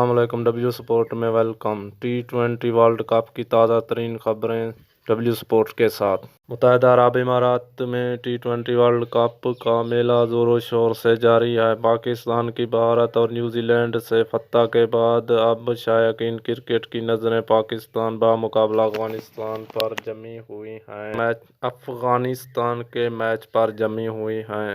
अस्सलाम वालेकुम। W sport में वेलकम। T20 वर्ल्ड कप की ताज़ा तरीन खबरें डब्ल्यू स्पोर्ट के साथ। मुत्तहिदा अरब इमारात में T20 वर्ल्ड कप का मेला ज़ोरों शोर से जारी है। पाकिस्तान की भारत और न्यूजीलैंड से फतह के बाद अब शायकीन क्रिकेट की नज़रें पाकिस्तान बामुकाबला अफगानिस्तान पर जमी हुई हैं। अफगानिस्तान के मैच पर जमी हुई हैं।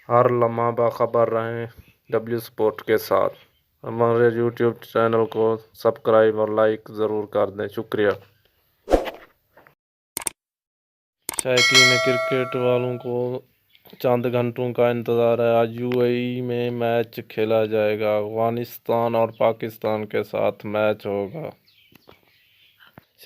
हर लम्हा बाखबर रहें डब्ल्यू स्पोर्ट के साथ। हमारे यूट्यूब चैनल को सब्सक्राइब और लाइक ज़रूर कर दें, शुक्रिया। शायकीन क्रिकेट वालों को चंद घंटों का इंतज़ार है। आज यूएई में मैच खेला जाएगा। अफगानिस्तान और पाकिस्तान के साथ मैच होगा।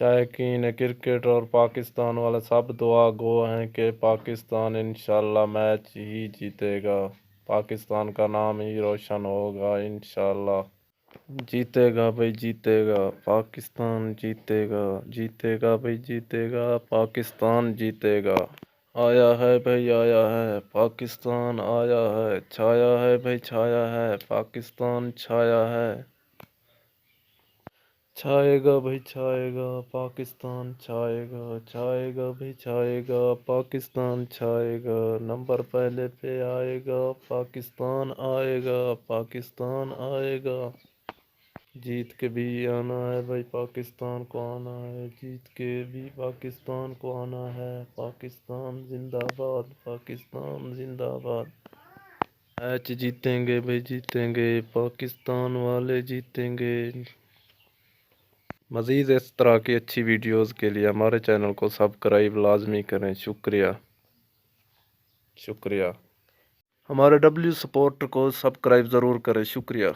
शायकीन क्रिकेट और पाकिस्तान वाले सब दुआ गो हैं कि पाकिस्तान इंशाल्लाह मैच ही जीतेगा। पाकिस्तान का नाम ही रोशन होगा इंशाल्लाह। जीतेगा भाई जीतेगा, पाकिस्तान जीतेगा, जीतेगा भाई जीतेगा, पाकिस्तान जीतेगा। आया है भाई आया है, पाकिस्तान आया है। छाया है भाई छाया है, पाकिस्तान छाया है। छाएगा भाई छाएगा, पाकिस्तान छाएगा, छाएगा भाई छाएगा, पाकिस्तान छाएगा। नंबर पहले पे आएगा, पाकिस्तान आएगा, पाकिस्तान आएगा। जीत के भी आना है भाई, पाकिस्तान को आना है। जीत के भी पाकिस्तान को आना है। पाकिस्तान जिंदाबाद, पाकिस्तान जिंदाबाद। मैच जीतेंगे भाई जीतेंगे, पाकिस्तान वाले जीतेंगे। मज़ीद इस तरह की अच्छी वीडियोज़ के लिए हमारे चैनल को सब्सक्राइब लाजमी करें, शुक्रिया शुक्रिया। हमारे डब्ल्यू स्पोर्ट को सब्सक्राइब ज़रूर करें, शुक्रिया।